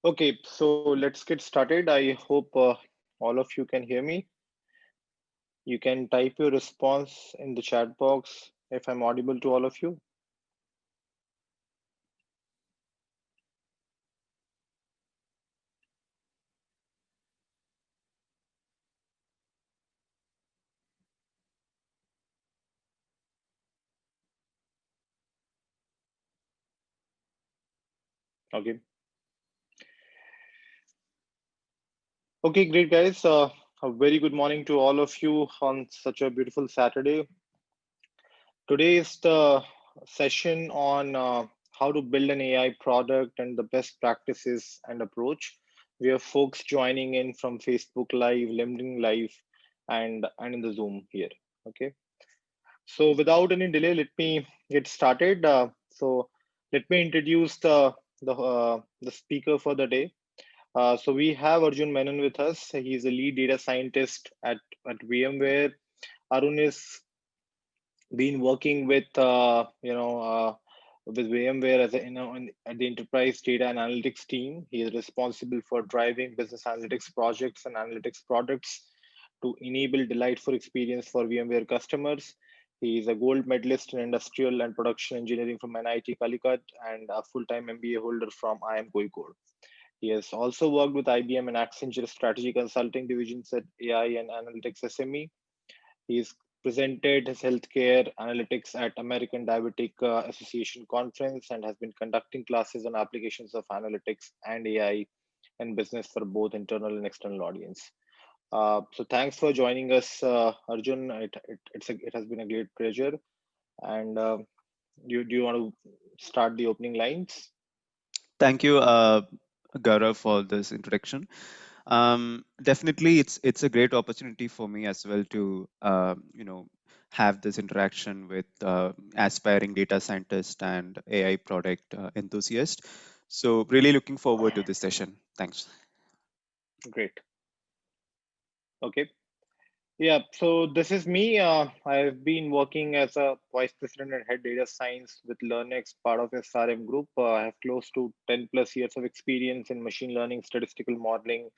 Okay, so let's get started. I hope all of you can hear me. You can type your response in the chat box if I'm audible to all of you. Okay. Okay, great guys. A very good morning to all of you on such a beautiful Saturday. Today is the session on how to build an AI product and the best practices and approach. We have folks joining in from Facebook Live, LinkedIn Live, and in the Zoom here. Okay. So without any delay, let me get started. So let me introduce the speaker for the day. So we have Arjun Menon with us. He's a lead data scientist at VMware. Arun is been working with VMware as a, at the enterprise data and analytics team. He is responsible for driving business analytics projects and analytics products to enable delightful experience for VMware customers. He is a gold medalist in industrial and production engineering from NIT Calicut and a full-time MBA holder from IIM Kozhikode. He has also worked with IBM and Accenture strategy consulting divisions at AI and analytics SME. He's presented his healthcare analytics at American Diabetic Association conference and has been conducting classes on applications of analytics and AI and business for both internal and external audience. So thanks for joining us, Arjun. It has been a great pleasure. And do you want to start the opening lines? Thank you, Gaurav, for this introduction. Definitely, it's a great opportunity for me as well to have this interaction with aspiring data scientist and AI product enthusiast. So, really looking forward to this session. Thanks. Great. Okay. Yeah, so this is me. I've been working as a vice president and head data science with LearnX, part of SRM Group. I have close to 10 plus years of experience in machine learning, statistical modeling,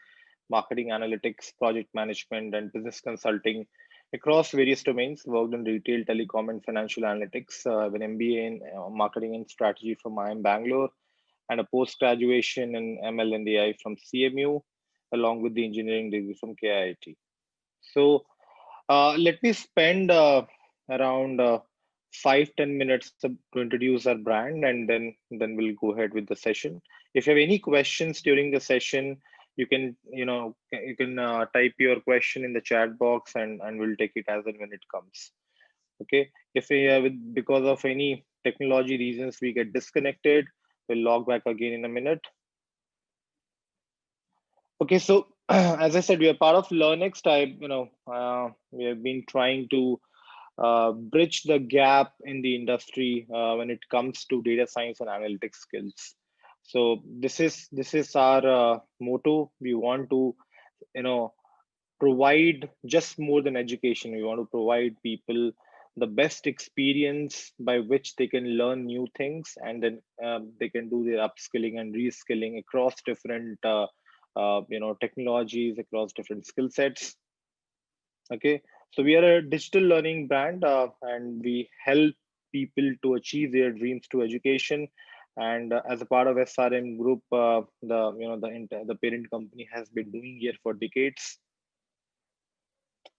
marketing analytics, project management, and business consulting across various domains. Worked in retail, telecom, and financial analytics. I have an MBA in marketing and strategy from IIM Bangalore and a post graduation in ML and AI from CMU, along with the engineering degree from KIIT. So let me spend around 5-10 minutes to introduce our brand, and then we'll go ahead with the session. If you have any questions during the session, you can type your question in the chat box, and we'll take it as and when it comes. Okay. If we because of any technology reasons we get disconnected, we'll log back again in a minute. Okay, so as I said, we are part of LearnX. We have been trying to bridge the gap in the industry when it comes to data science and analytics skills. So this is our motto. We want to you know provide just more than education. We want to provide people the best experience by which they can learn new things, and then they can do their upskilling and reskilling across different technologies, across different skill sets. Okay, so we are a digital learning brand, and we help people to achieve their dreams through education. And as a part of SRM Group, the parent company has been doing here for decades,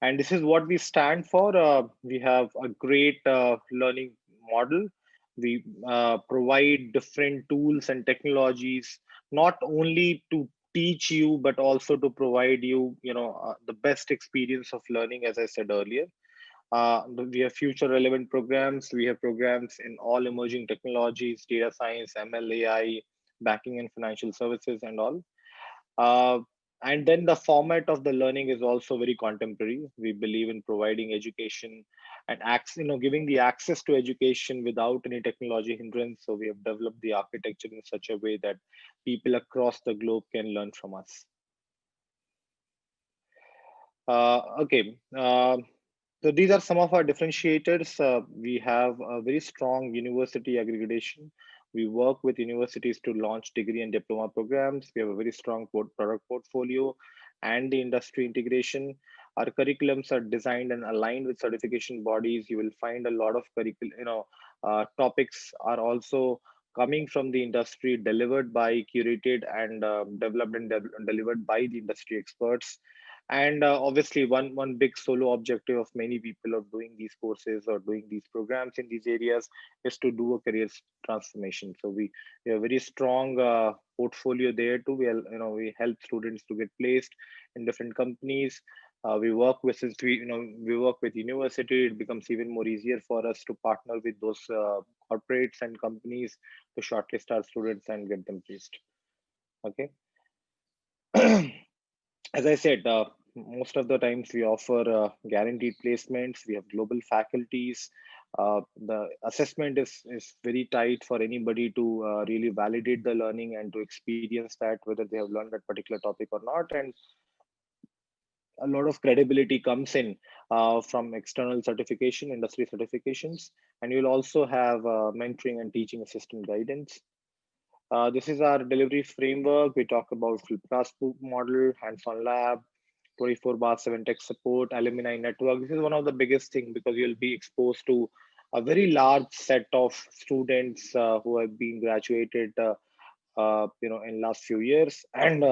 and this is what we stand for. We have a great learning model. We provide different tools and technologies, not only to teach you, but also to provide you, the best experience of learning, as I said earlier. We have future relevant programs. We have programs in all emerging technologies, data science, ML, AI, banking and financial services, and all. Uh, and then the format of the learning is also very contemporary. We believe in providing education and giving the access to education without any technology hindrance. So we have developed the architecture in such a way that people across the globe can learn from us. Okay. So these are some of our differentiators. We have a very strong university aggregation. We work with universities to launch degree and diploma programs. We have a very strong product portfolio and the industry integration. Our curriculums are designed and aligned with certification bodies. You will find a lot of topics are also coming from the industry, delivered by curated and developed and delivered by the industry experts. And obviously, one big solo objective of many people of doing these courses or doing these programs in these areas is to do a career transformation. So we have a very strong portfolio there too. We help students to get placed in different companies. We work with since we work with university. It becomes even more easier for us to partner with those corporates and companies to shortlist our students and get them placed. Okay. As I said, most of the times we offer guaranteed placements. We have global faculties. The assessment is very tight for anybody to really validate the learning and to experience that whether they have learned that particular topic or not. And a lot of credibility comes in from external certification, industry certifications, and you'll also have mentoring and teaching assistant guidance. This is our delivery framework. We talk about flip classroom model, hands-on lab, 24 bar 7 tech support, alumni network. This is one of the biggest thing because you'll be exposed to a very large set of students who have been graduated, in last few years, and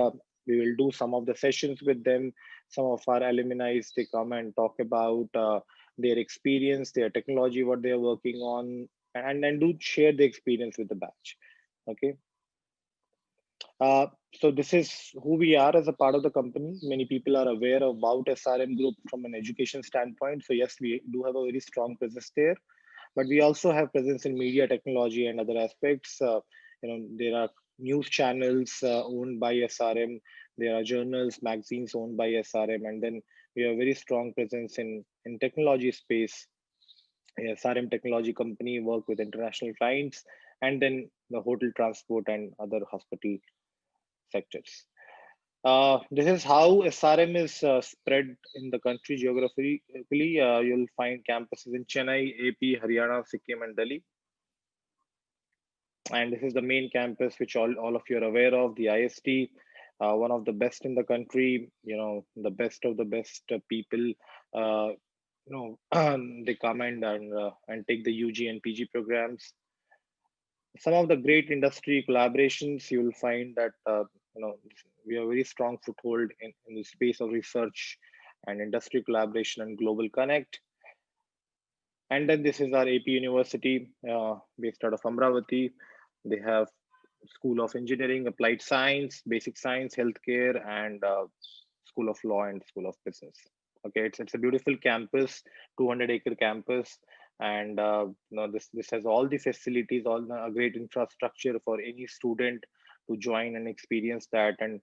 we will do some of the sessions with them. Some of our alumni, they come and talk about their experience, their technology, what they are working on, and do share the experience with the batch. Okay. Uh, so this is who we are as a part of the company. Many people are aware about SRM Group from an education standpoint. So yes, we do have a very strong presence there, but we also have presence in media technology and other aspects. There are news channels owned by SRM. There are journals, magazines owned by SRM, and then we have a very strong presence in technology space. SRM technology company work with international clients, and then the hotel, transport, and other hospital sectors. This is how SRM is spread in the country geographically. You'll find campuses in Chennai, AP, Haryana, Sikkim, and Delhi. And this is the main campus, which all of you are aware of, the IST, one of the best in the country. The best of the best people. Uh, they come and take the UG and PG programs. Some of the great industry collaborations, you will find that we have a very strong foothold in the space of research and industry collaboration and global connect. And then this is our AP University, based out of Amravati. They have School of Engineering, Applied Science, Basic Science, Healthcare, and School of Law and School of Business. Okay, it's a beautiful campus, 200-acre campus, and this has all the facilities, all the great infrastructure for any student to join and experience that and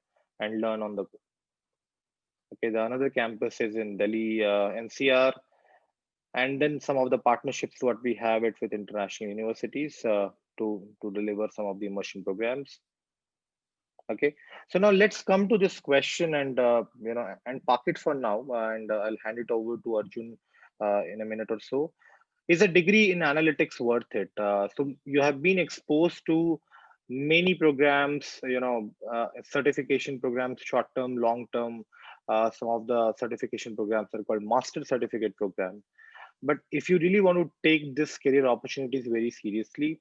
learn on the go. Okay, the another campus is in Delhi, NCR, and then some of the partnerships what we have it with international universities to deliver some of the immersion programs. Okay, so now let's come to this question and park it for now, and I'll hand it over to Arjun in a minute or so. Is a degree in analytics worth it? So you have been exposed to many programs, certification programs, short term, long term. Some of the certification programs are called master certificate program. But if you really want to take this career opportunities very seriously,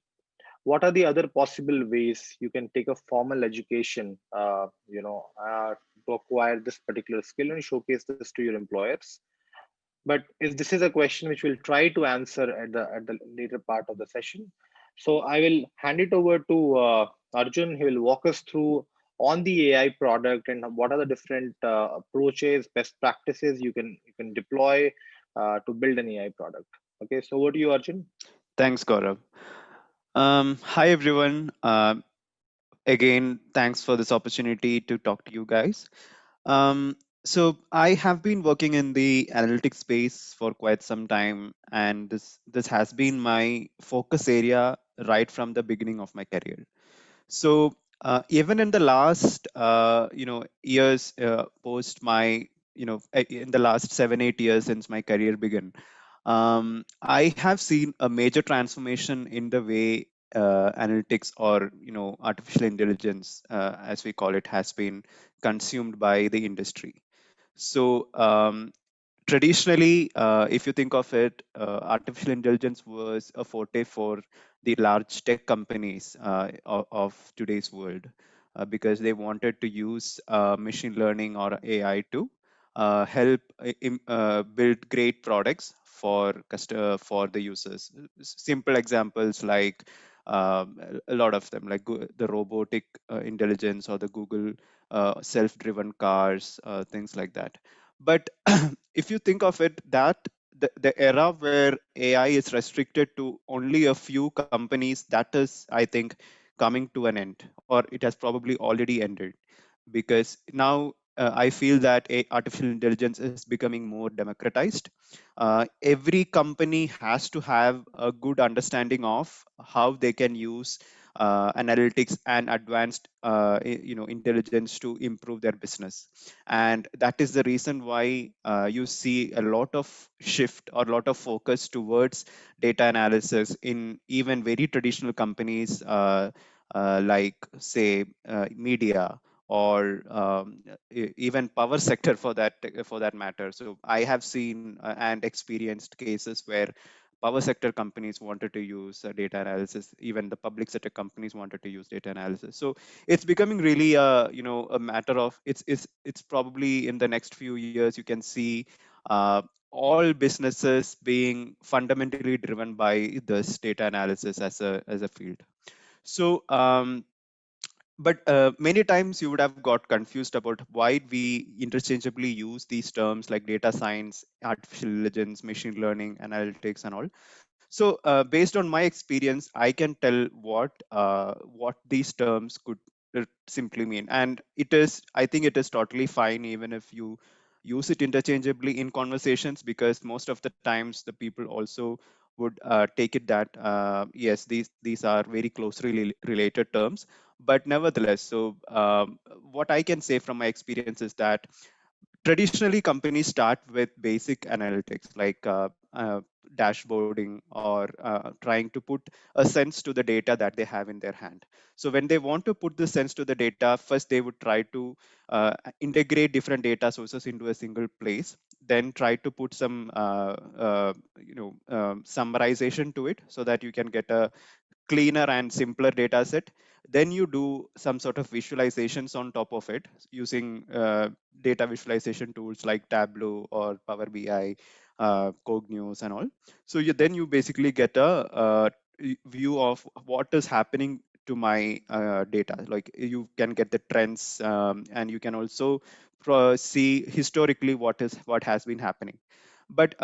what are the other possible ways you can take a formal education, to acquire this particular skill and showcase this to your employers? But this is a question which we'll try to answer at the later part of the session. So I will hand it over to Arjun. He will walk us through on the AI product and what are the different approaches, best practices you can deploy to build an AI product. Okay, so over to you, Arjun. Thanks, Gaurav. Hi, everyone. Again, thanks for this opportunity to talk to you guys. So I have been working in the analytics space for quite some time, and this has been my focus area right from the beginning of my career. So even in the last years post my in the last 7 8 years since my career began, I have seen a major transformation in the way analytics, or artificial intelligence, as we call it, has been consumed by the industry. So traditionally, if you think of it, artificial intelligence was a forte for the large tech companies of today's world, because they wanted to use machine learning or AI to help build great products for the users. Simple examples like a lot of them, like the robotic intelligence or the Google self-driven cars, things like that. But if you think of it, that the era where AI is restricted to only a few companies, that is, I think, coming to an end, or it has probably already ended, because now I feel that artificial intelligence is becoming more democratized. Every company has to have a good understanding of how they can use analytics and advanced intelligence to improve their business. And that is the reason why you see a lot of shift or a lot of focus towards data analysis in even very traditional companies, like say media, or even power sector, for that matter. So I have seen and experienced cases where power sector companies wanted to use data analysis. Even the public sector companies wanted to use data analysis. So it's becoming really a matter of, it's probably in the next few years you can see uh, all businesses being fundamentally driven by this data analysis as a field. So but many times you would have got confused about why we interchangeably use these terms like data science, artificial intelligence, machine learning, analytics, and all. So based on my experience, I can tell what these terms could simply mean, and I think it is totally fine even if you use it interchangeably in conversations, because most of the times the people also would take it that yes, these are very closely related terms. But nevertheless, so what I can say from my experience is that traditionally companies start with basic analytics like dashboarding, or trying to put a sense to the data that they have in their hand. So when they want to put the sense to the data, first they would try to integrate different data sources into a single place, then try to put some summarization to it so that you can get a cleaner and simpler data set. Then you do some sort of visualizations on top of it using data visualization tools like Tableau or Power BI, Cognos, and all. So then you basically get a view of what is happening to my data. Like you can get the trends, and you can also see historically what has been happening. But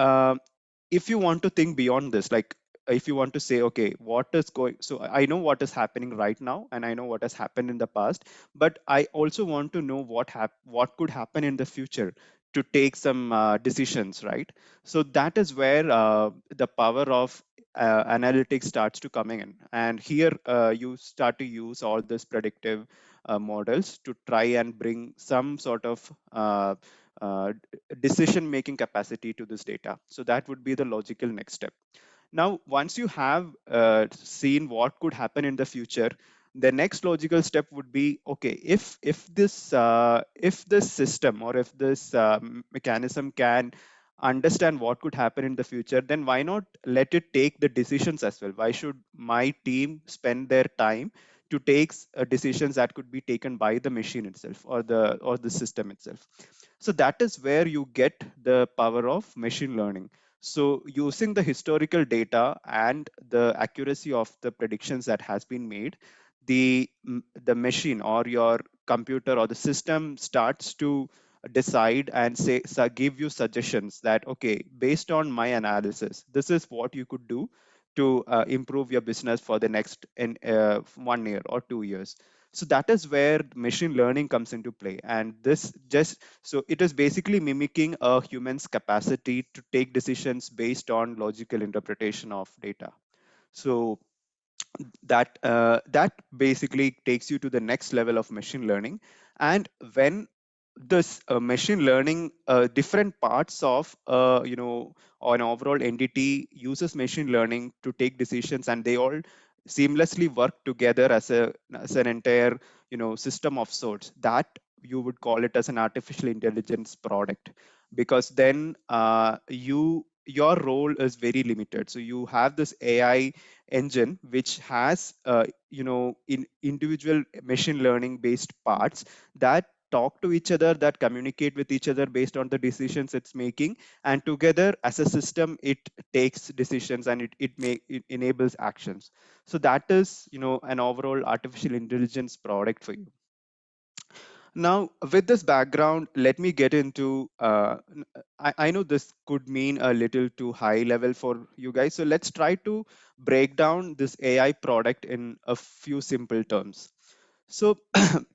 if you want to think beyond this, like if you want to say, okay, what is going, so I know what is happening right now and I know what has happened in the past, but I also want to know what could happen in the future to take some decisions, right? So that is where the power of analytics starts to coming in, and here you start to use all this predictive models to try and bring some sort of decision making capacity to this data. So that would be the logical next step. Now, once you have seen what could happen in the future, the next logical step would be, okay, if this system or if this mechanism can understand what could happen in the future, then why not let it take the decisions as well? Why should my team spend their time to take decisions that could be taken by the machine itself, or the system itself? So that is where you get the power of machine learning. So using the historical data and the accuracy of the predictions that has been made, the machine or your computer or the system starts to decide and give you suggestions that, okay, based on my analysis, this is what you could do to improve your business for the next 1 year or 2 years. So that is where machine learning comes into play, and this just so it is basically mimicking a human's capacity to take decisions based on logical interpretation of data. So that basically takes you to the next level of machine learning. And when this machine learning, different parts of an overall entity uses machine learning to take decisions, and they all seamlessly work together as an entire, system of sorts, that you would call it as an artificial intelligence product. Because then your role is very limited. So you have this AI engine which has in individual machine learning based parts that talk to each other, that communicate with each other based on the decisions it's making, and together as a system it takes decisions, and it enables actions. So that is, an overall artificial intelligence product for you. Now, with this background, let me get into. I know this could mean a little too high level for you guys, so let's try to break down this AI product in a few simple terms. So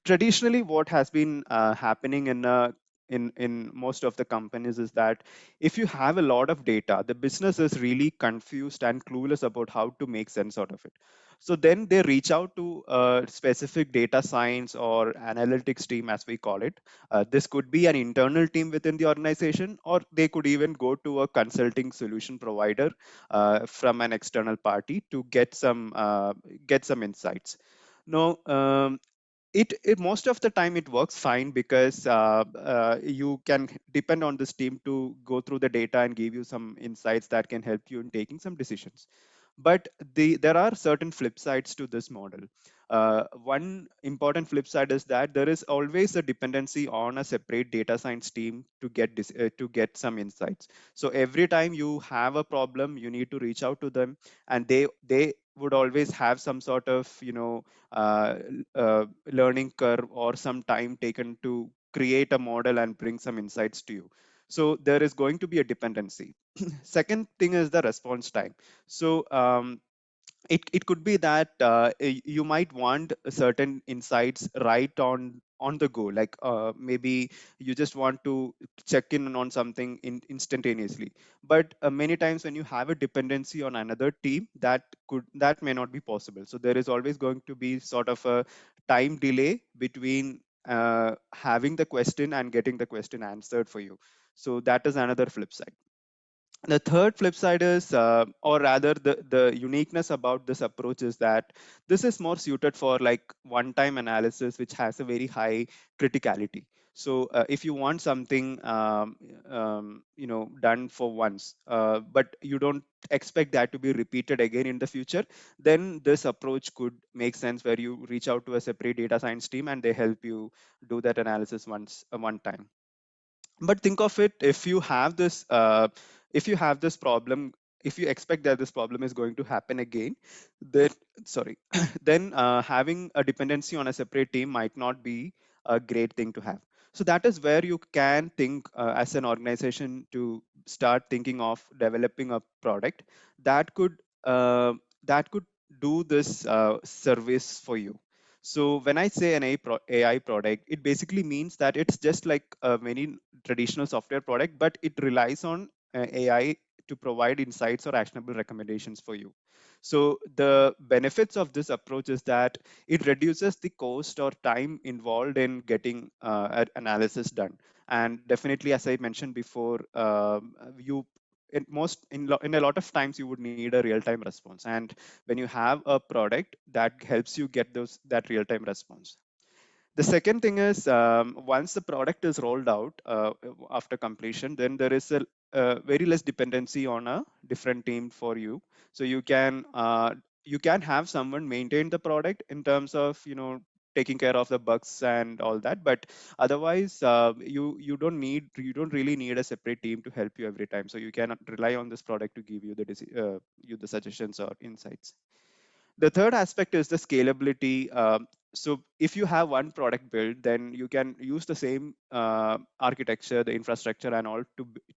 traditionally, what has been happening in most of the companies is that if you have a lot of data, the business is really confused and clueless about how to make sense out of it. So then they reach out to a specific data science or analytics team, as we call it. This could be an internal team within the organization, or they could even go to a consulting solution provider from an external party to get some insights. Now, it most of the time it works fine, because you can depend on this team to go through the data and give you some insights that can help you in taking some decisions. But there are certain flip sides to this model. One important flip side is that there is always a dependency on a separate data science team to get some insights. So every time you have a problem, you need to reach out to them, and they would always have some sort of uh, learning curve or some time taken to create a model and bring some insights to you. So there is going to be a dependency. Second thing is the response time. So it could be that you might want certain insights right on the go, like maybe you just want to check in on something instantaneously. But many times when you have a dependency on another team, that may not be possible. So there is always going to be sort of a time delay between having the question and getting the question answered for you. So that is another flip side. The third flip side is, or rather the uniqueness about this approach is that this is more suited for like one-time analysis, which has a very high criticality. So if you want something done for once, but you don't expect that to be repeated again in the future, then this approach could make sense, where you reach out to a separate data science team and they help you do that analysis one time. But think of it, if you have this problem, if you expect that this problem is going to happen again, then sorry, then having a dependency on a separate team might not be a great thing to have. So that is where you can think, as an organization, to start thinking of developing a product that could uh, that could do this service for you. So when I say an AI product, it basically means that it's just like many traditional software product, but it relies on AI to provide insights or actionable recommendations for you. So the benefits of this approach is that it reduces the cost or time involved in getting analysis done. And definitely, as I mentioned before, you in a lot of times you would need a real-time response, and when you have a product that helps you get those that real-time response. The second thing is, once the product is rolled out after completion, then there is a very less dependency on a different team for you. So you can have someone maintain the product in terms of taking care of the bugs and all that, but otherwise you don't really need a separate team to help you every time. So you can rely on this product to give you the suggestions or insights. The third aspect is the scalability. So if you have one product built, then you can use the same architecture, the infrastructure and all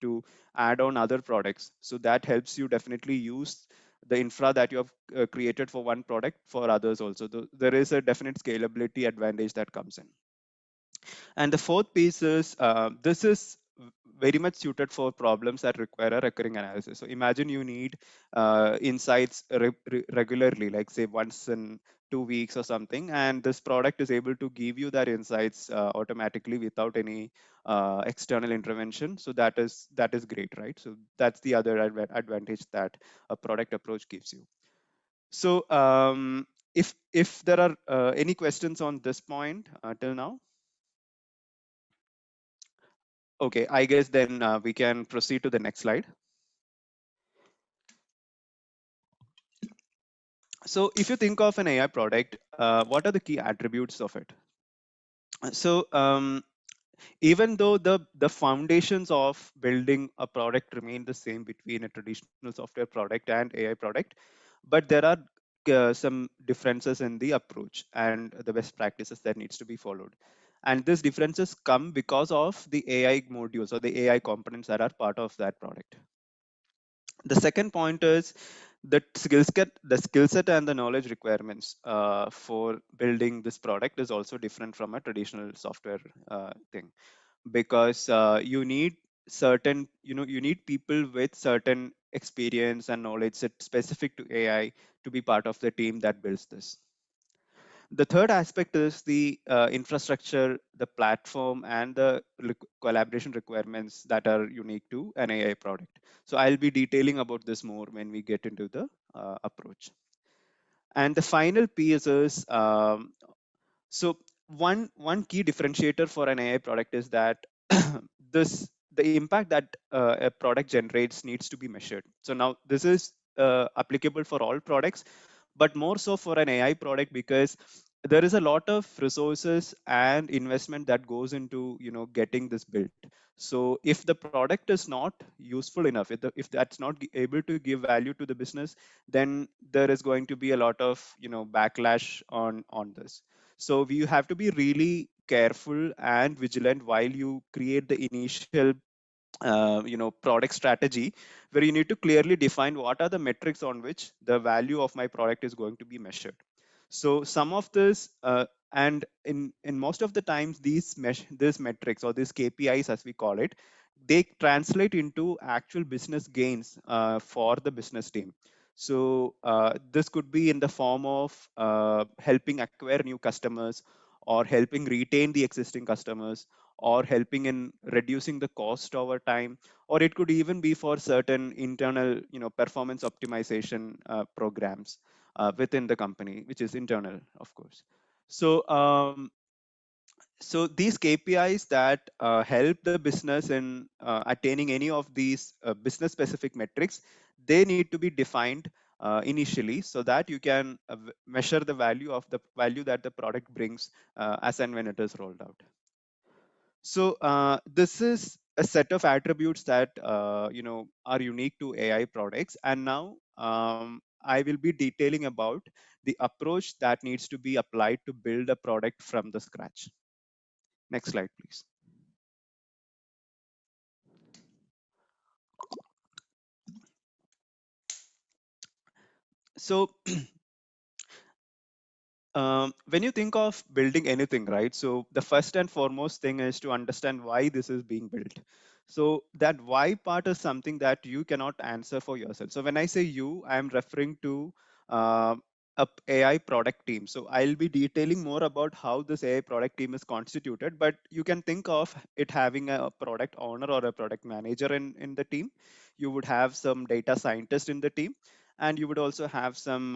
to add on other products. So that helps you definitely use the infra that you have created for one product for others also. There is a definite scalability advantage that comes in. And the fourth piece is, this is very much suited for problems that require a recurring analysis. So imagine you need insights regularly, like say once in 2 weeks or something, and this product is able to give you that insights automatically without any external intervention. So that is great, right? So that's the other advantage that a product approach gives you. So if there are any questions on this point till now, okay, I guess then we can proceed to the next slide. So if you think of an AI product, what are the key attributes of it? So even though the foundations of building a product remain the same between a traditional software product and AI product, but there are some differences in the approach and the best practices that needs to be followed. And these differences come because of the AI modules or the AI components that are part of that product. The second point is the skill set and the knowledge requirements for building this product is also different from a traditional software thing, because you need certain, you need people with certain experience and knowledge set specific to AI to be part of the team that builds this. The third aspect is the infrastructure, the platform, and the collaboration requirements that are unique to an AI product. So I'll be detailing about this more when we get into the approach. And the final piece is so one key differentiator for an AI product is that this the impact that a product generates needs to be measured. So now this is applicable for all products, but more so for an AI product, because there is a lot of resources and investment that goes into getting this built. So if the product is not useful enough, if that's not able to give value to the business, then there is going to be a lot of backlash on this. So you have to be really careful and vigilant while you create the initial product strategy, where you need to clearly define what are the metrics on which the value of my product is going to be measured. So some of this and in most of the times these metrics or these KPIs as we call it, they translate into actual business gains for the business team. So this could be in the form of helping acquire new customers, or helping retain the existing customers, or helping in reducing the cost over time, or it could even be for certain internal performance optimization programs within the company, which is internal, of course. So these KPIs that help the business in attaining any of these business specific metrics, they need to be defined initially, so that you can measure the value that the product brings as and when it is rolled out. So this is a set of attributes that are unique to AI products. And now I will be detailing about the approach that needs to be applied to build a product from the scratch. Next slide, please. So when you think of building anything, right? So the first and foremost thing is to understand why this is being built. So that why part is something that you cannot answer for yourself. So when I say you, I am referring to uh, a AI product team. So I'll be detailing more about how this AI product team is constituted, but you can think of it having a product owner or a product manager in the team. You would have some data scientist in the team, and you would also have some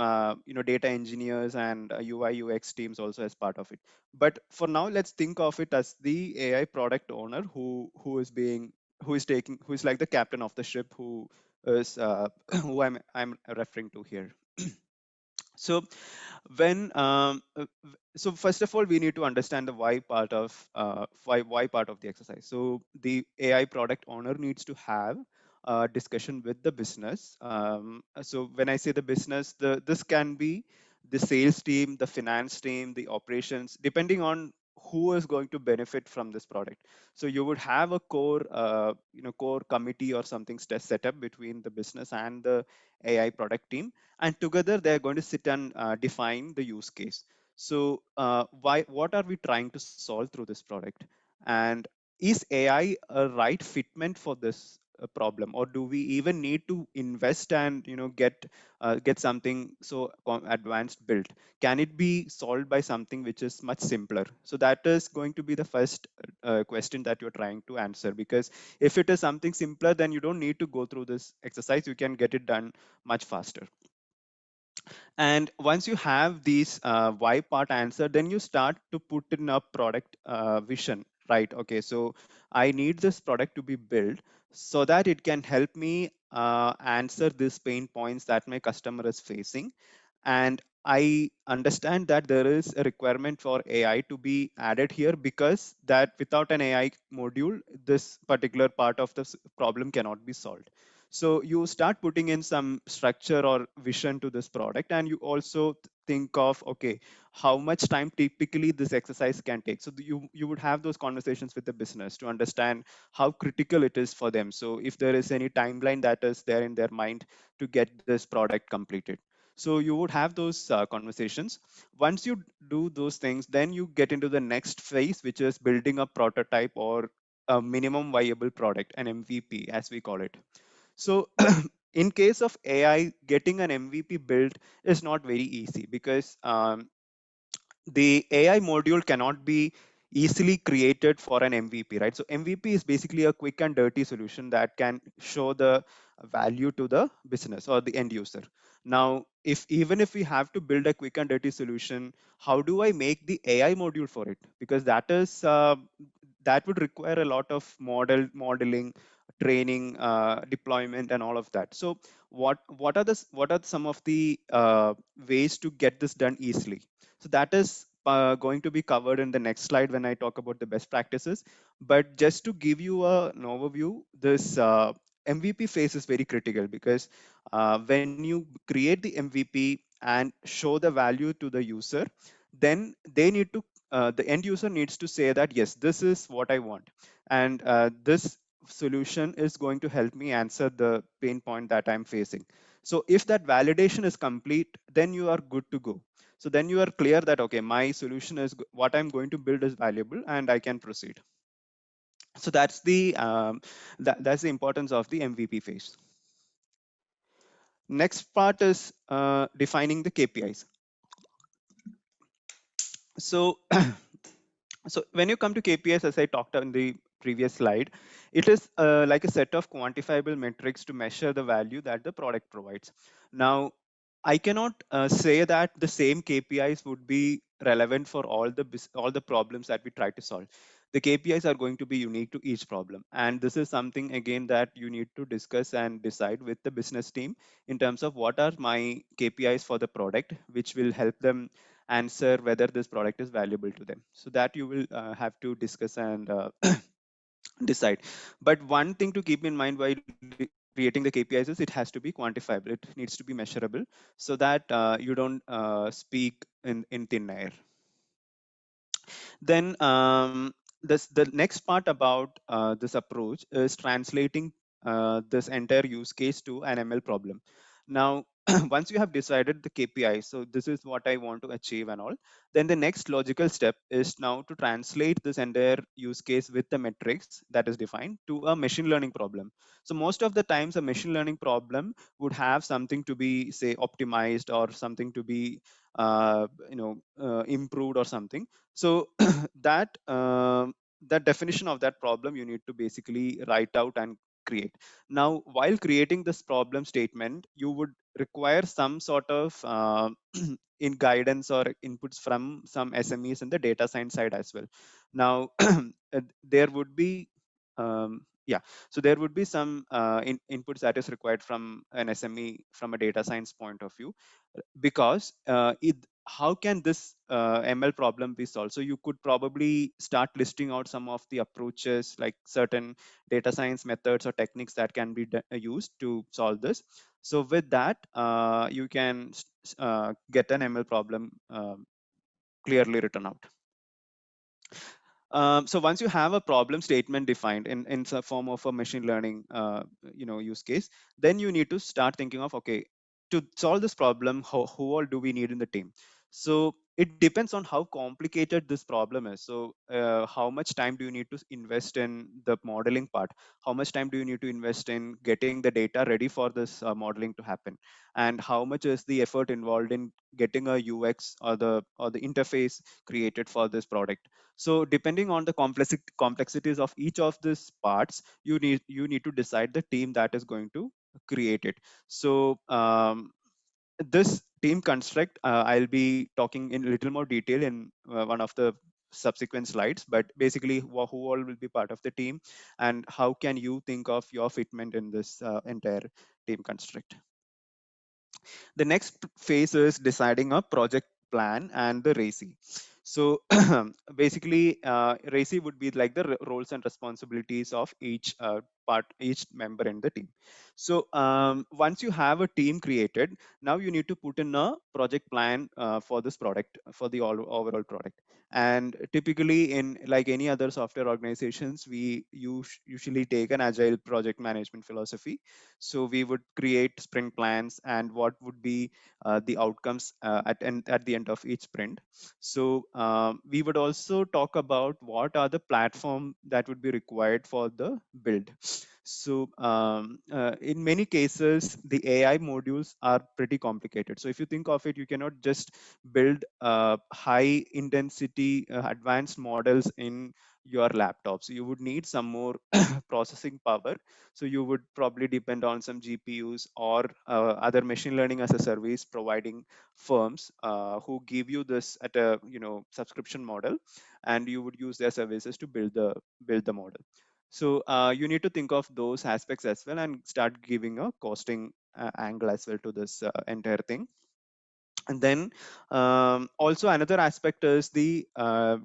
data engineers and UI UX teams also as part of it. But for now, let's think of it as the AI product owner who is like the captain of the ship, who is who I'm referring to here. So when so first of all, we need to understand the why part of why part of the exercise. So the AI product owner needs to have a discussion with the business. So when I say the business, this can be the sales team, the finance team, the operations, depending on who is going to benefit from this product. So you would have a core committee or something set up between the business and the AI product team, and together they're going to sit and define the use case. So what are we trying to solve through this product, and is AI a right fitment for this problem, or do we even need to invest and get something so advanced built? Can it be solved by something which is much simpler? So that is going to be the first question that you're trying to answer, because if it is something simpler, then you don't need to go through this exercise, you can get it done much faster. And once you have these why part answered, then you start to put in a product vision, right? Okay, so I need this product to be built so that it can help me answer these pain points that my customer is facing. And I understand that there is a requirement for AI to be added here, because that without an AI module, this particular part of the problem cannot be solved. So you start putting in some structure or vision to this product, and you also think of, okay, how much time typically this exercise can take. So you would have those conversations with the business to understand how critical it is for them. So if there is any timeline that is there in their mind to get this product completed. So you would have those conversations. Once you do those things, then you get into the next phase, which is building a prototype or a minimum viable product, an MVP as we call it. So in case of AI, getting an MVP built is not very easy, because the AI module cannot be easily created for an MVP, right? So MVP is basically a quick and dirty solution that can show the value to the business or the end user. Now, if even if we have to build a quick and dirty solution, how do I make the AI module for it? Because that would require a lot of modeling, training, deployment, and all of that. So what are some of the ways to get this done easily? So that is going to be covered in the next slide when I talk about the best practices. But just to give you an overview, this MVP phase is very critical, because when you create the MVP and show the value to the user, then the end user needs to say that, yes, this is what I want. And this solution is going to help me answer the pain point that I'm facing. So if that validation is complete, then you are good to go. So then you are clear that, okay, my solution is what I'm going to build is valuable and I can proceed. So that's the importance of the MVP phase. Next part is defining the KPIs. So so when you come to KPIs, as I talked in the previous slide, it is like a set of quantifiable metrics to measure the value that the product provides. Now, I cannot say that the same KPIs would be relevant for all the problems that we try to solve. The KPIs are going to be unique to each problem, and this is something again that you need to discuss and decide with the business team in terms of what are my KPIs for the product, which will help them answer whether this product is valuable to them. So that you will have to discuss and decide. But one thing to keep in mind while creating the KPIs is it has to be quantifiable. It needs to be measurable, so that you don't speak in thin air. Then the next part about this approach is translating this entire use case to an ML problem. Now, once you have decided the KPI, so this is what I want to achieve and all, then the next logical step is now to translate this entire use case with the metrics that is defined to a machine learning problem. So most of the times, a machine learning problem would have something to be, say, optimized, or something to be improved or something. So that that definition of that problem you need to basically write out and create. Now, while creating this problem statement, you would require some sort of in guidance or inputs from some SMEs in the data science side as well. Now, there would be yeah, so there would be some inputs that is required from an SME from a data science point of view, because how can this ML problem be solved? So you could probably start listing out some of the approaches, like certain data science methods or techniques that can be used to solve this. So with that, you can get an ML problem clearly written out. So once you have a problem statement defined in some form of a machine learning use case, then you need to start thinking of, okay, to solve this problem, who all do we need in the team? So it depends on how complicated this problem is. So how much time do you need to invest in the modeling part? How much time do you need to invest in getting the data ready for this modeling to happen? And how much is the effort involved in getting a UX or the interface created for this product? So depending on the complexities of each of these parts, you need to decide the team that is going to create it. So this team construct, I'll be talking in a little more detail in one of the subsequent slides, but basically who all will be part of the team and how can you think of your fitment in this entire team construct. The next phase is deciding a project plan and the RACI. So basically, RACI would be like the roles and responsibilities of each member in the team. So once you have a team created, now you need to put in a project plan for this product, for the overall product. And typically, in like any other software organizations, we usually take an agile project management philosophy. So we would create sprint plans and what would be the outcomes at the end of each sprint. So we would also talk about what are the platform that would be required for the build. So in many cases, the AI modules are pretty complicated. So if you think of it, you cannot just build high intensity advanced models in your laptops. You would need some more processing power, so you would probably depend on some GPUs or other machine learning as a service providing firms who give you this at a subscription model, and you would use their services to build the model. So you need to think of those aspects as well and start giving a costing angle as well to this entire thing. And then also another aspect is the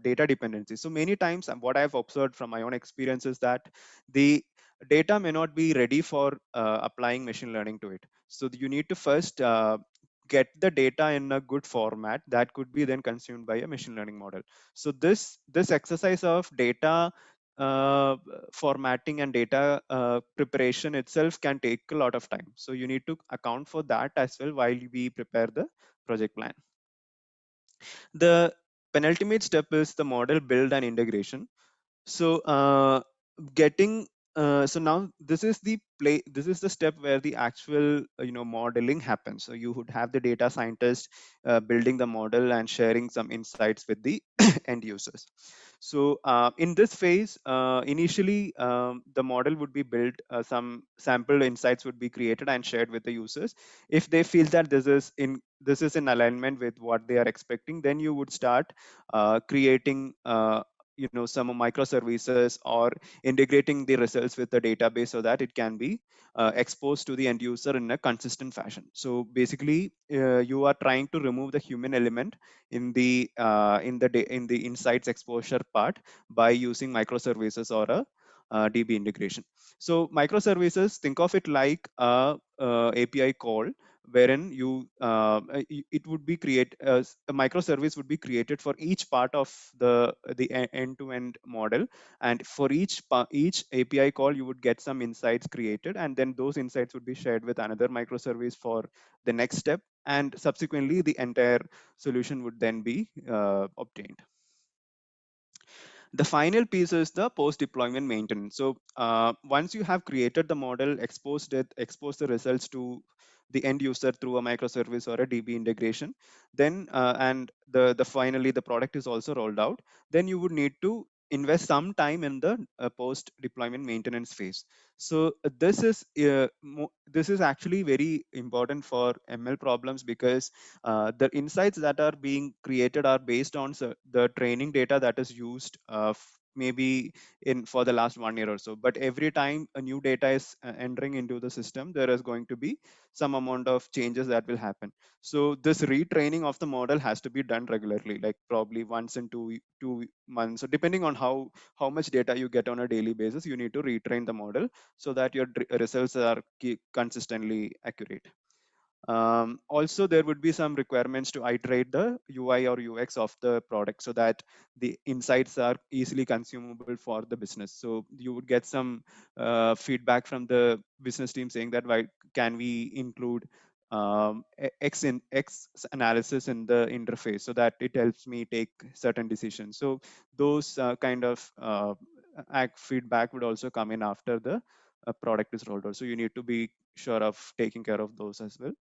data dependency. So many times what I've observed from my own experience is that the data may not be ready for applying machine learning to it. So you need to first get the data in a good format that could be then consumed by a machine learning model. So this exercise of data uh, formatting and data preparation itself can take a lot of time. So you need to account for that as well while we prepare the project plan. The penultimate step is the model build and integration. So getting so now this is the step where the actual modeling happens. So you would have the data scientist building the model and sharing some insights with the end users. So in this phase, initially the model would be built, some sample insights would be created and shared with the users. If they feel that this is in alignment with what they are expecting, then you would start creating some microservices or integrating the results with the database so that it can be exposed to the end user in a consistent fashion. So basically you are trying to remove the human element in the insights exposure part by using microservices or a DB integration. So microservices, think of it like a API call wherein it would be a microservice would be created for each part of the end-to-end model, and for each API call you would get some insights created, and then those insights would be shared with another microservice for the next step, and subsequently the entire solution would then be obtained. The final piece is the post deployment maintenance. So once you have created the model, exposed the results to the end user through a microservice or a DB integration, then and the finally the product is also rolled out, then you would need to invest some time in the post deployment maintenance phase. So this is actually very important for ML problems, because the insights that are being created are based on the training data that is used maybe in for the last 1 year or so. But every time a new data is entering into the system, there is going to be some amount of changes that will happen. So this retraining of the model has to be done regularly, like probably once in 2 months. So depending on how much data you get on a daily basis, you need to retrain the model so that your results are consistently accurate. Also, there would be some requirements to iterate the UI or UX of the product so that the insights are easily consumable for the business. So you would get some feedback from the business team saying that why can we include X analysis in the interface so that it helps me take certain decisions. So those kind of feedback would also come in after the product is rolled out. So you need to be sure of taking care of those as well.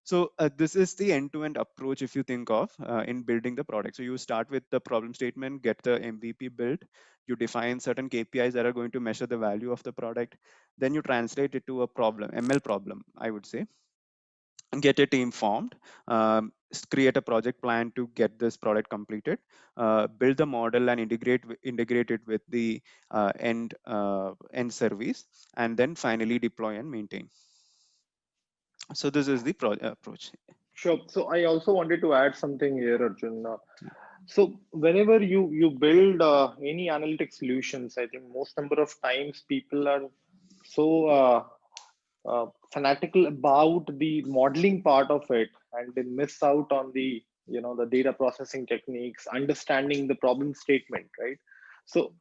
So this is the end-to-end approach if you think of in building the product. So you start with the problem statement, get the MVP built, you define certain KPIs that are going to measure the value of the product, then you translate it to a problem, ML problem, I would say. get a team formed, create a project plan to get this product completed, build the model and integrate it with the end service, and then finally deploy and maintain. So this is the approach. Sure. So I also wanted to add something here, Arjun. So whenever you build any analytic solutions, I think most number of times people are so fanatical about the modeling part of it, and they miss out on the the data processing techniques, understanding the problem statement, right? So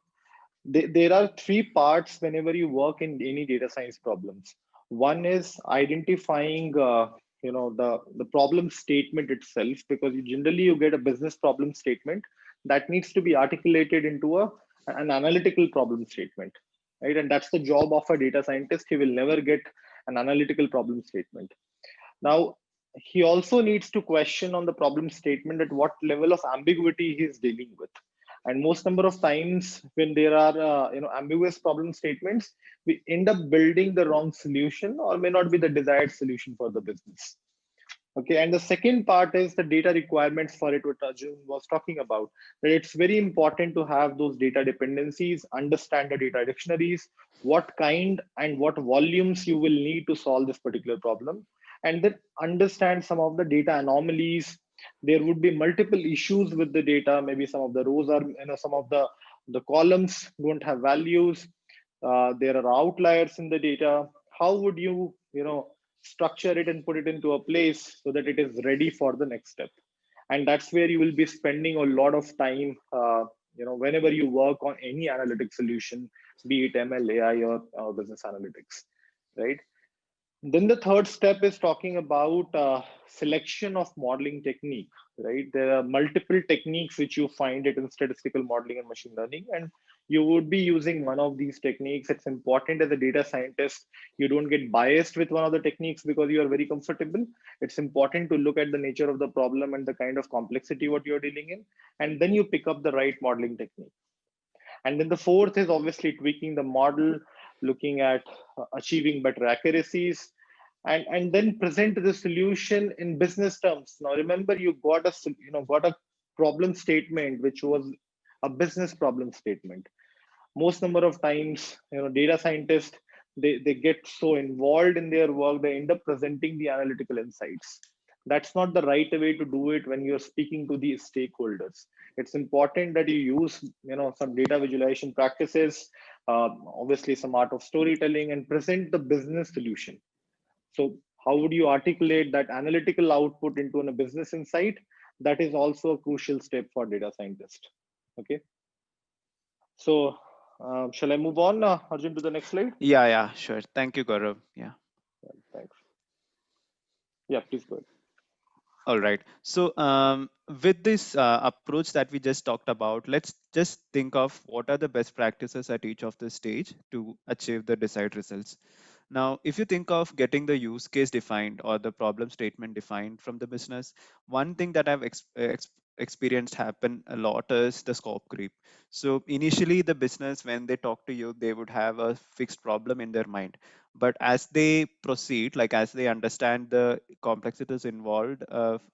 there are three parts whenever you work in any data science problems. One is identifying the problem statement itself, because you get a business problem statement that needs to be articulated into an analytical problem statement, right? And that's the job of a data scientist. He will never get an analytical problem statement. Now, he also needs to question on the problem statement at what level of ambiguity he is dealing with. And most number of times when there are ambiguous problem statements, we end up building the wrong solution or may not be the desired solution for the business. Okay, and the second part is the data requirements for it, what Arjun was talking about. That it's very important to have those data dependencies, understand the data dictionaries, what kind and what volumes you will need to solve this particular problem, and then understand some of the data anomalies. There would be multiple issues with the data. Maybe some of the rows are, some of the columns don't have values. There are outliers in the data. How would you structure it and put it into a place so that it is ready for the next step? And that's where you will be spending a lot of time, whenever you work on any analytic solution, be it ML, AI, or business analytics, right? Then the third step is talking about selection of modeling technique, right? There are multiple techniques which you find it in statistical modeling and machine learning, and you would be using one of these techniques. It's important as a data scientist, you don't get biased with one of the techniques because you are very comfortable. It's important to look at the nature of the problem and the kind of complexity what you're dealing in, and then you pick up the right modeling technique. And then the fourth is obviously tweaking the model, looking at achieving better accuracies, and then present the solution in business terms. Now remember, you got a problem statement which was a business problem statement. Most number of times, data scientists, they get so involved in their work, they end up presenting the analytical insights. That's not the right way to do it when you're speaking to the stakeholders. It's important that you use some data visualization practices, obviously some art of storytelling, and present the business solution. So how would you articulate that analytical output into a business insight? That is also a crucial step for data scientist. Okay, so shall I move on, Arjun, to the next slide? Yeah, sure. Thank you, Gaurav. Yeah. Thanks. Yeah, please go ahead. All right. So with this approach that we just talked about, let's just think of what are the best practices at each of the stage to achieve the desired results. Now, if you think of getting the use case defined or the problem statement defined from the business, one thing that I've experienced happen a lot is the scope creep. So initially, the business, when they talk to you, they would have a fixed problem in their mind. But as they proceed, like as they understand the complexities involved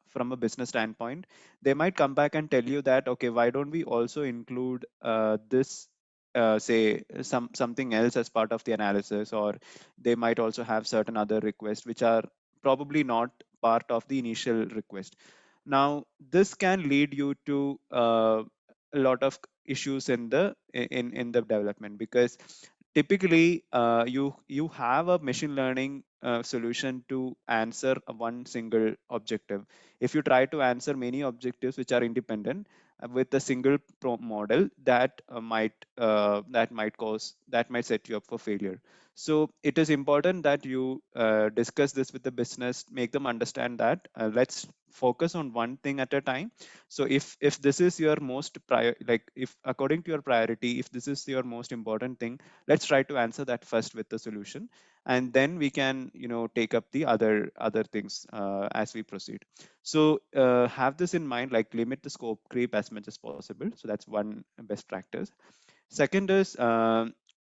from a business standpoint, they might come back and tell you that, okay, why don't we also include this say something else as part of the analysis, or they might also have certain other requests which are probably not part of the initial request. Now this can lead you to a lot of issues in the development, because typically you have a machine learning solution to answer one single objective. If you try to answer many objectives which are independent with a single model, that might set you up for failure. So it is important that you discuss this with the business, make them understand that let's focus on one thing at a time. So if this is your most like if according to your priority, if this is your most important thing, let's try to answer that first with the solution, and then we can take up the other things as we proceed. So have this in mind, like limit the scope creep as much as possible. So that's one best practice. Second is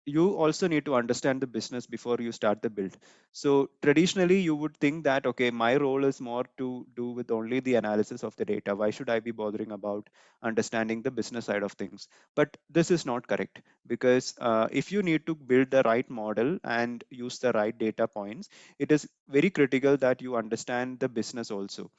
you also need to understand the business before you start the build. So traditionally you would think that, okay, my role is more to do with only the analysis of the data. Why should I be bothering about understanding the business side of things? But this is not correct, because if you need to build the right model and use the right data points, it is very critical that you understand the business also.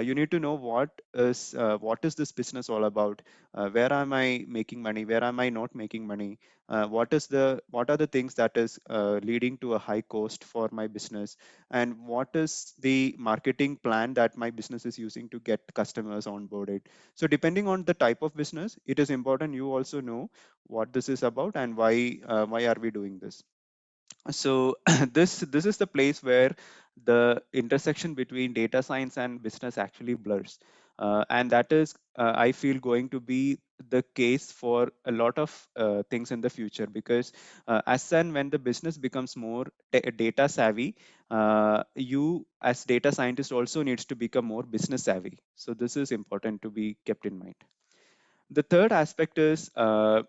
You need to know what is this business all about. Where am I making money, where am I not making money, what are the things that is leading to a high cost for my business, and what is the marketing plan that my business is using to get customers onboarded. So depending on the type of business, it is important you also know what this is about and why are we doing this. So this is the place where the intersection between data science and business actually blurs, and that is, I feel, going to be the case for a lot of things in the future, because as and when the business becomes more data savvy, you as data scientist also needs to become more business savvy. So this is important to be kept in mind. The third aspect is uh,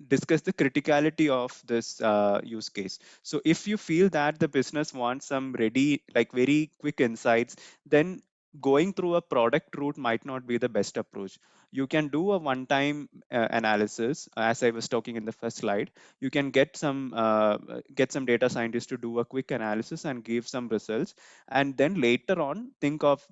discuss the criticality of this use case. So if you feel that the business wants some ready, like very quick insights, then going through a product route might not be the best approach. You can do a one-time analysis, as I was talking in the first slide. You can get some data scientists to do a quick analysis and give some results, and then later on think of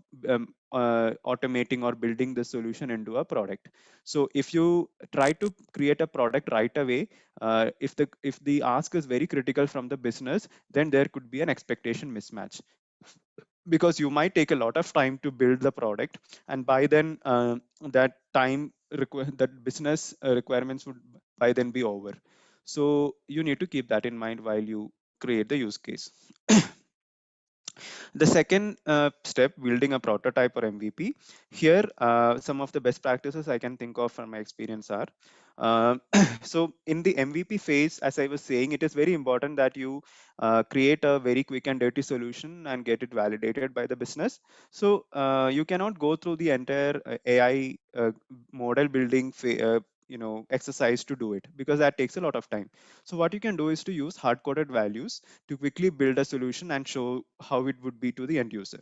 automating or building the solution into a product. So if you try to create a product right away, if the ask is very critical from the business, then there could be an expectation mismatch, because you might take a lot of time to build the product, and by then that business requirements would by then be over. So you need to keep that in mind while you create the use case. The second step, building a prototype or MVP. Here, some of the best practices I can think of from my experience are, uh, so in the MVP phase, as I was saying, it is very important that you create a very quick and dirty solution and get it validated by the business. So you cannot go through the entire AI model building exercise to do it, because that takes a lot of time. So what you can do is to use hard coded values to quickly build a solution and show how it would be to the end user.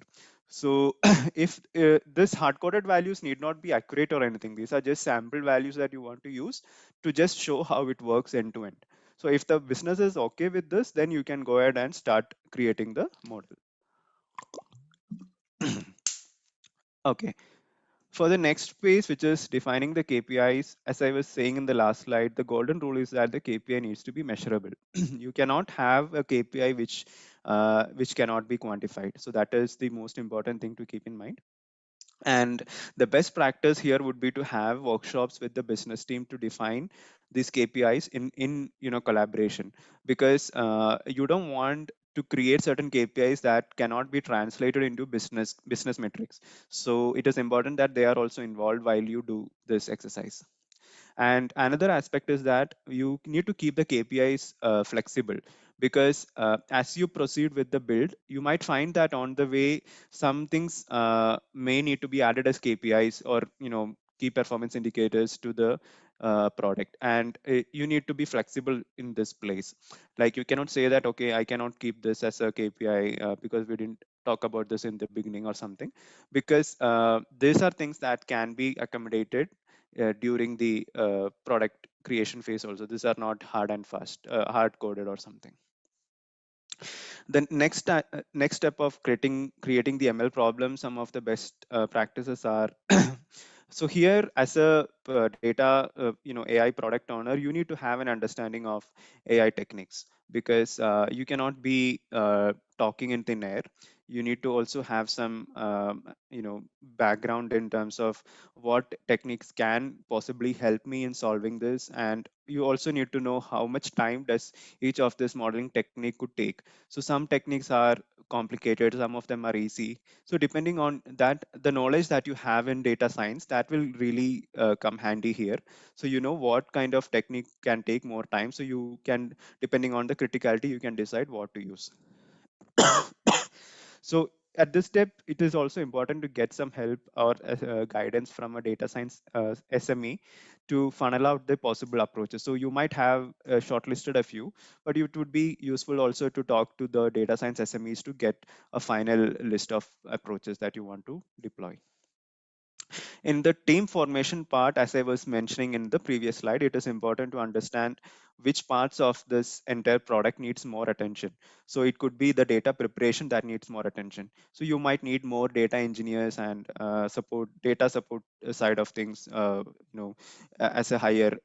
So if this hard coded values need not be accurate or anything, these are just sample values that you want to use to just show how it works end to end. So if the business is okay with this, then you can go ahead and start creating the model. Okay. For the next phase, which is defining the KPIs, as I was saying in the last slide, the golden rule is that the KPI needs to be measurable. You cannot have a KPI which cannot be quantified. So that is the most important thing to keep in mind. And the best practice here would be to have workshops with the business team to define these KPIs in collaboration, because you don't want to create certain KPIs that cannot be translated into business metrics. So it is important that they are also involved while you do this exercise. And another aspect is that you need to keep the KPIs flexible, because as you proceed with the build, you might find that on the way, some things may need to be added as KPIs, or key performance indicators to the product, and you need to be flexible in this place. Like you cannot say that, okay, I cannot keep this as a KPI because we didn't talk about this in the beginning or something, because these are things that can be accommodated during the product creation phase also. These are not hard and fast, hard coded or something. The next step of creating the ML problem, some of the best practices are so here, as a data AI product owner, you need to have an understanding of AI techniques, because you cannot be talking in thin air. You need to also have some background in terms of what techniques can possibly help me in solving this, and you also need to know how much time does each of this modeling technique could take. So some techniques are complicated, some of them are easy. So depending on that, the knowledge that you have in data science, that will really come handy here. So you know what kind of technique can take more time, so you can, depending on the criticality, you can decide what to use. So at this step, it is also important to get some help or guidance from a data science SME to funnel out the possible approaches. So you might have shortlisted a few, but it would be useful also to talk to the data science SMEs to get a final list of approaches that you want to deploy. In the team formation part, as I was mentioning in the previous slide, it is important to understand which parts of this entire product needs more attention. So it could be the data preparation that needs more attention. So you might need more data engineers and data support side of things, as a higher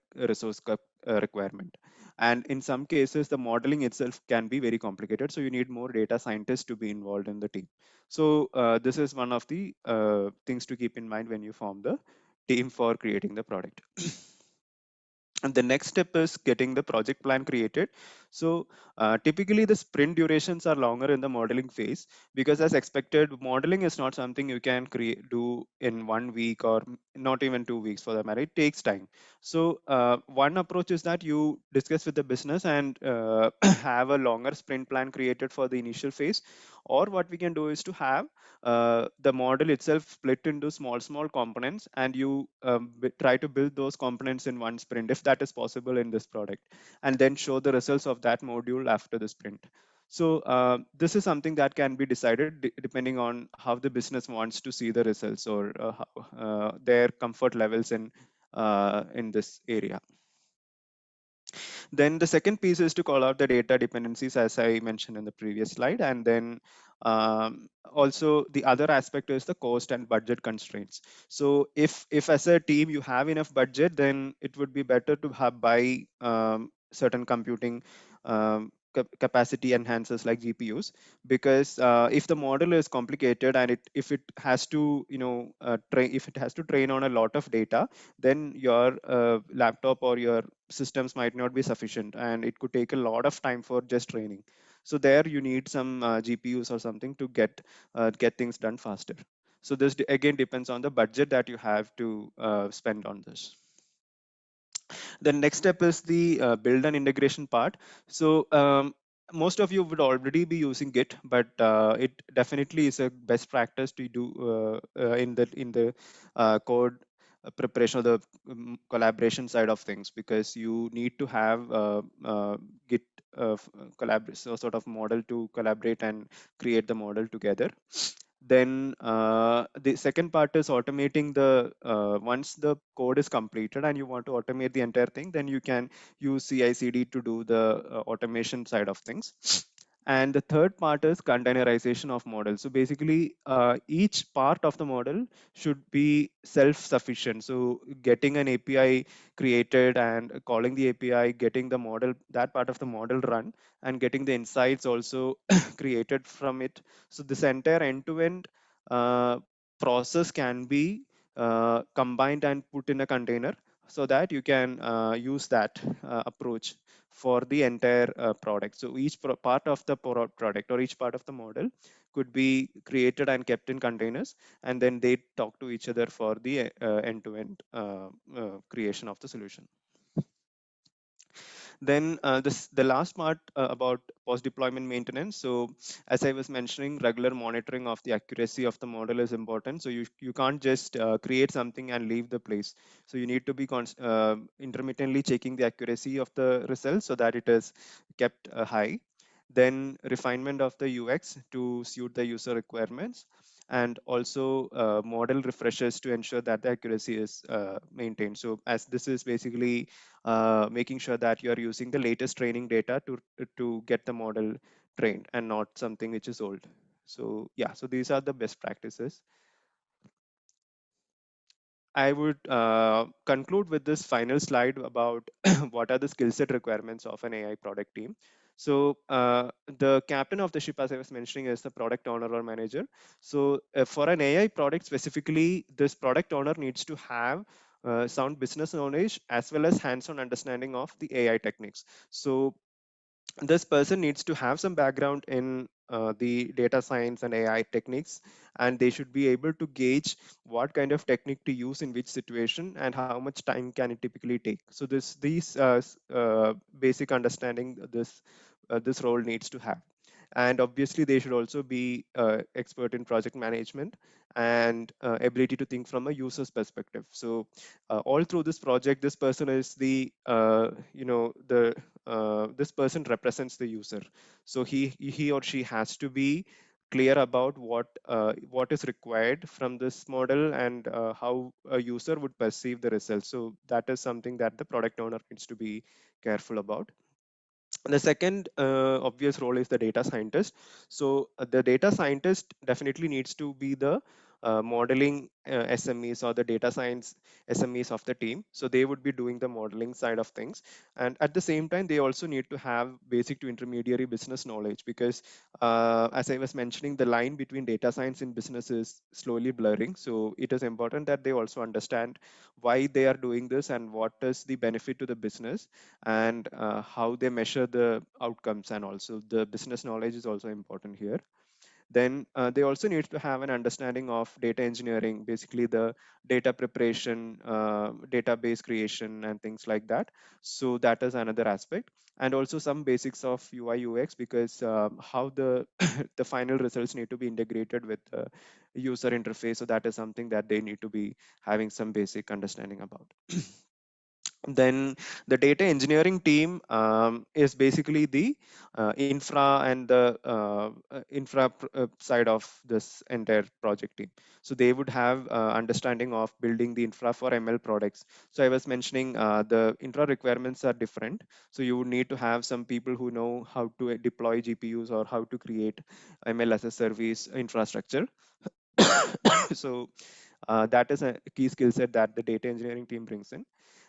requirement. And in some cases, the modeling itself can be very complicated. So you need more data scientists to be involved in the team. So this is one of the things to keep in mind when you form the team for creating the product. And the next step is getting the project plan created. So typically the sprint durations are longer in the modeling phase, because as expected, modeling is not something you can do in 1 week or not even 2 weeks for that matter. It takes time. So one approach is that you discuss with the business and have a longer sprint plan created for the initial phase. Or what we can do is to have the model itself split into small components, and you try to build those components in one sprint if that is possible in this product, and then show the results of that module after the sprint. So this is something that can be decided depending on how the business wants to see the results, or their comfort levels in this area. Then the second piece is to call out the data dependencies, as I mentioned in the previous slide. And then also the other aspect is the cost and budget constraints. So if as a team you have enough budget, then it would be better to have buy certain computing capacity enhancers like GPUs, because if the model is complicated and if it has to if it has to train on a lot of data, then your laptop or your systems might not be sufficient, and it could take a lot of time for just training. So there you need some GPUs or something to get things done faster. So this again depends on the budget that you have to spend on this. The next step is the build and integration part. So most of you would already be using Git, but it definitely is a best practice to do in the code preparation of the collaboration side of things, because you need to have Git so sort of model to collaborate and create the model together. Then the second part is automating the once the code is completed and you want to automate the entire thing, then you can use CI/CD to do the automation side of things. And the third part is containerization of models. So basically, each part of the model should be self-sufficient. So getting an API created and calling the API, getting the model, that part of the model run, and getting the insights also created from it. So this entire end-to-end process can be combined and put in a container, so that you can use that approach for the entire product. So each part of the product or each part of the model could be created and kept in containers, and then they talk to each other for the end-to-end creation of the solution. Then the last part about post-deployment maintenance. So as I was mentioning, regular monitoring of the accuracy of the model is important. So you can't just create something and leave the place. So you need to be intermittently checking the accuracy of the results so that it is kept high. Then refinement of the UX to suit the user requirements, and also model refreshes to ensure that the accuracy is maintained. So as this is basically making sure that you are using the latest training data to get the model trained and not something which is old. So yeah, so these are the best practices. I would conclude with this final slide about what are the skill set requirements of an AI product team. So the captain of the ship, as I was mentioning, is the product owner or manager. So for an AI product specifically, this product owner needs to have sound business knowledge as well as hands-on understanding of the AI techniques. So this person needs to have some background in the data science and AI techniques, and they should be able to gauge what kind of technique to use in which situation and how much time can it typically take. So these basic understanding this role needs to have. And obviously they should also be expert in project management and ability to think from a user's perspective. So all through this project, this person is the the this person represents the user. So he or she has to be clear about what is required from this model, and how a user would perceive the results. So that is something that the product owner needs to be careful about. The second obvious role is the data scientist. So the data scientist definitely needs to be the modeling SMEs, or the data science SMEs of the team. So they would be doing the modeling side of things, and at the same time they also need to have basic to intermediary business knowledge, because as I was mentioning, the line between data science and business is slowly blurring. So it is important that they also understand why they are doing this, and what is the benefit to the business, and how they measure the outcomes, and also the business knowledge is also important here. Then they also need to have an understanding of data engineering, basically the data preparation, database creation, and things like that. So that is another aspect. And also some basics of UI UX, because how the the final results need to be integrated with the user interface. So that is something that they need to be having some basic understanding about. Then the data engineering team is basically the infra and the side of this entire project team. So they would have understanding of building the infra for ML products. So I was mentioning the infra requirements are different. So you would need to have some people who know how to deploy GPUs, or how to create ML as a service infrastructure. So that is a key skill set that the data engineering team brings in.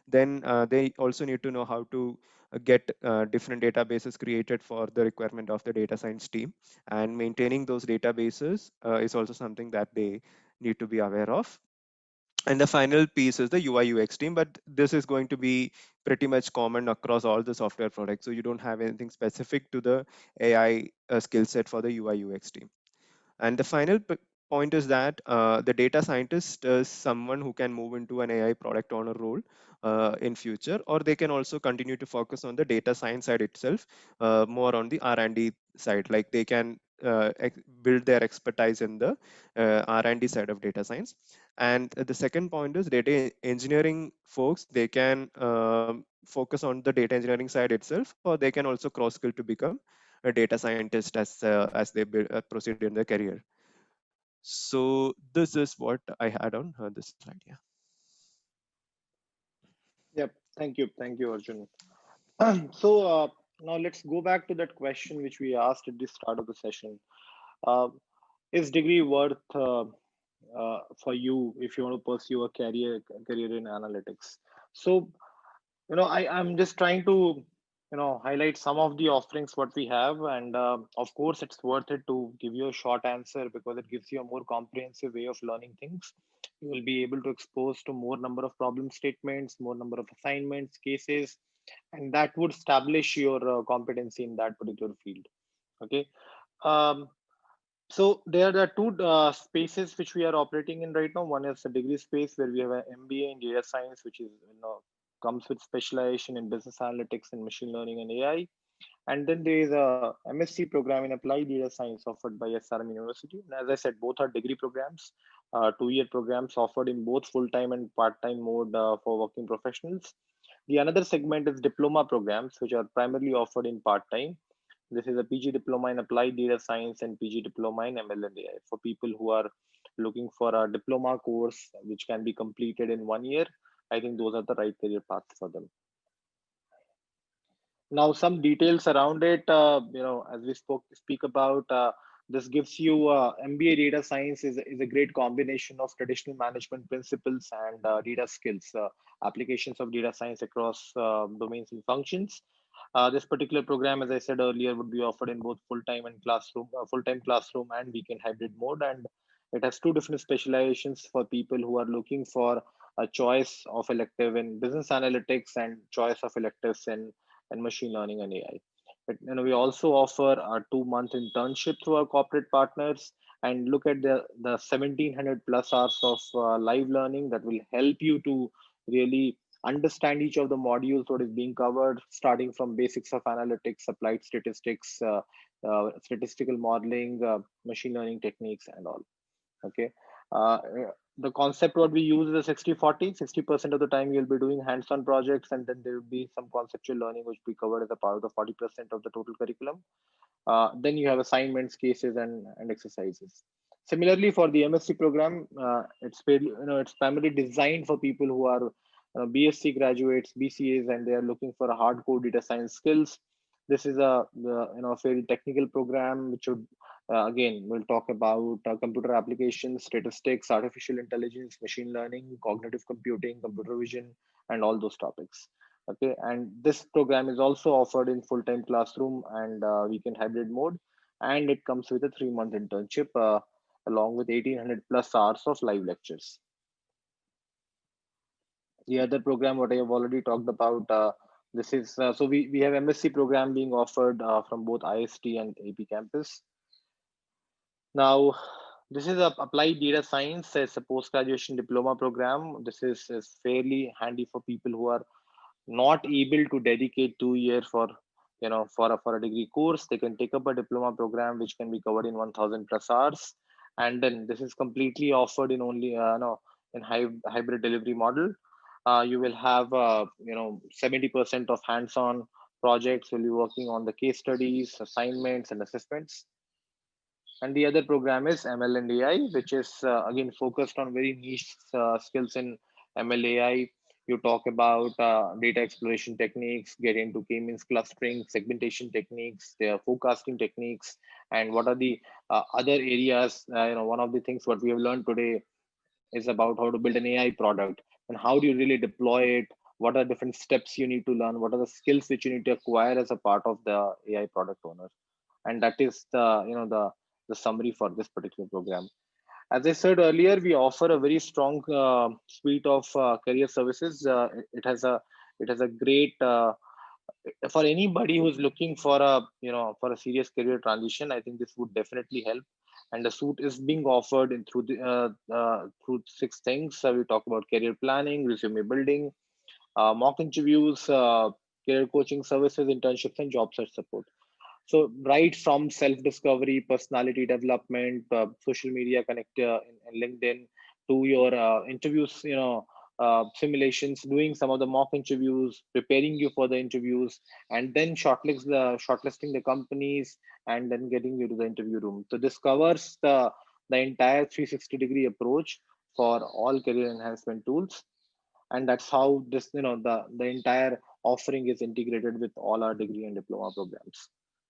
Then they also need to know how to get different databases created for the requirement of the data science team, and maintaining those databases is also something that they need to be aware of. And the final piece is the UI UX team, but this is going to be pretty much common across all the software products. So you don't have anything specific to the AI skill set for the UI UX team. And the final point is that the data scientist is someone who can move into an AI product owner role in future, or they can also continue to focus on the data science side itself, more on the R&D side. Like they can build their expertise in the R&D side of data science. And the second point is data engineering folks, they can focus on the data engineering side itself, or they can also cross skill to become a data scientist as they proceed in their career. So this is what I had on this slide. Yeah. Yep. Thank you, Arjun. So now let's go back to that question which we asked at the start of the session. Uh, is degree worth for you if you want to pursue a career in analytics? So I'm just trying to highlight some of the offerings what we have, and of course it's worth it to give you a short answer because it gives you a more comprehensive way of learning things. You will be able to expose to more number of problem statements, more number of assignments, cases, and that would establish your competency in that particular field. Okay. um, so there are two spaces which we are operating in right now. One is the degree space where we have an MBA in data science, which is comes with specialization in business analytics and machine learning and AI. And then there is a MSc program in applied data science offered by SRM University. And as I said, both are degree programs, 2-year programs offered in both full-time and part-time mode for working professionals. The another segment is diploma programs, which are primarily offered in part-time. This is a PG diploma in applied data science and PG diploma in ML and AI for people who are looking for a diploma course which can be completed in 1 year. I think those are the right career paths for them. Now some details around it, as we speak about, this gives you MBA data science is a great combination of traditional management principles and data skills, applications of data science across domains and functions. This particular program, as I said earlier, would be offered in both full-time classroom and weekend hybrid mode, and it has two different specializations for people who are looking for a choice of elective in business analytics and choice of electives in and machine learning and AI. But we also offer a 2-month internship through our corporate partners and look at the 1700 plus hours of live learning that will help you to really understand each of the modules, what is being covered, starting from basics of analytics, applied statistics, statistical modeling, machine learning techniques, and all. Okay. The concept what we use is a 60-40. 60% of the time you'll be doing hands-on projects, and then there will be some conceptual learning which we covered as a part of the 40% of the total curriculum. Then you have assignments, cases, and exercises. Similarly, for the MSc program, it's primarily designed for people who are BSc graduates, BCAs, and they are looking for a hardcore data science skills. This is a fairly technical program which would again we'll talk about computer applications, statistics, artificial intelligence, machine learning, cognitive computing, computer vision, and all those topics. Okay, and this program is also offered in full-time classroom and weekend hybrid mode, and it comes with a 3-month internship along with 1800 plus hours of live lectures. The other program what I have already talked about, this is so we have MSc program being offered from both IST and AP campus. Now, this is a applied data science. It's a post-graduation diploma program. This is fairly handy for people who are not able to dedicate 2 years for for a degree course. They can take up a diploma program which can be covered in 1000 plus hours, and then this is completely offered in only no in hybrid delivery model. You will have 70% of hands-on projects will be working on the case studies, assignments, and assessments. And the other program is ML and AI, which is again focused on very niche skills in ML AI. You talk about data exploration techniques, get into k-means clustering, segmentation techniques, their forecasting techniques, and what are the other areas. One of the things what we have learned today is about how to build an AI product and how do you really deploy it. What are different steps you need to learn? What are the skills which you need to acquire as a part of the AI product owner? And that is the summary for this particular program. As I said earlier, we offer a very strong suite of career services. It has a great for anybody who's looking for a for a serious career transition. I think this would definitely help. And the suite is being offered in through 6 things. We talk about career planning, resume building, mock interviews, career coaching services, internships, and job search support. So right from self-discovery, personality development, social media connect in LinkedIn to your interviews, simulations, doing some of the mock interviews, preparing you for the interviews, and then shortlisting the companies, and then getting you to the interview room. So this covers the entire 360-degree approach for all career enhancement tools, and that's how this the entire offering is integrated with all our degree and diploma programs.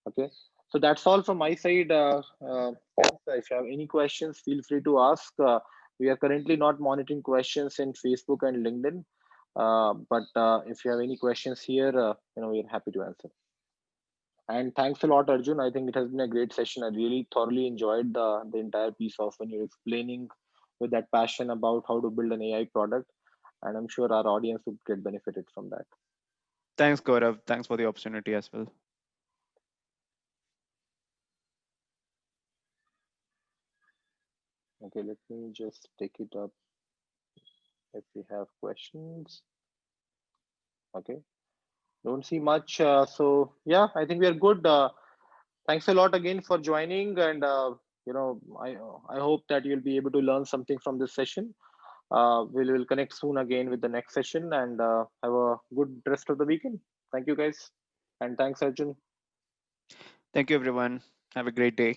Okay, so that's all from my side. If you have any questions, feel free to ask. We are currently not monitoring questions in Facebook and LinkedIn, but if you have any questions here, we're happy to answer. And thanks a lot, Arjun. I think it has been a great session. I really thoroughly enjoyed the entire piece of when you're explaining with that passion about how to build an AI product, and I'm sure our audience would get benefited from that. Thanks, Gaurav. Thanks for the opportunity as well. Okay, let me just take it up if we have questions. Okay, don't see much. So yeah, I think we are good. Thanks a lot again for joining, and I hope that you'll be able to learn something from this session. We'll connect soon again with the next session, and have a good rest of the weekend. Thank you guys, and thanks Arjun. Thank you, everyone. Have a great day.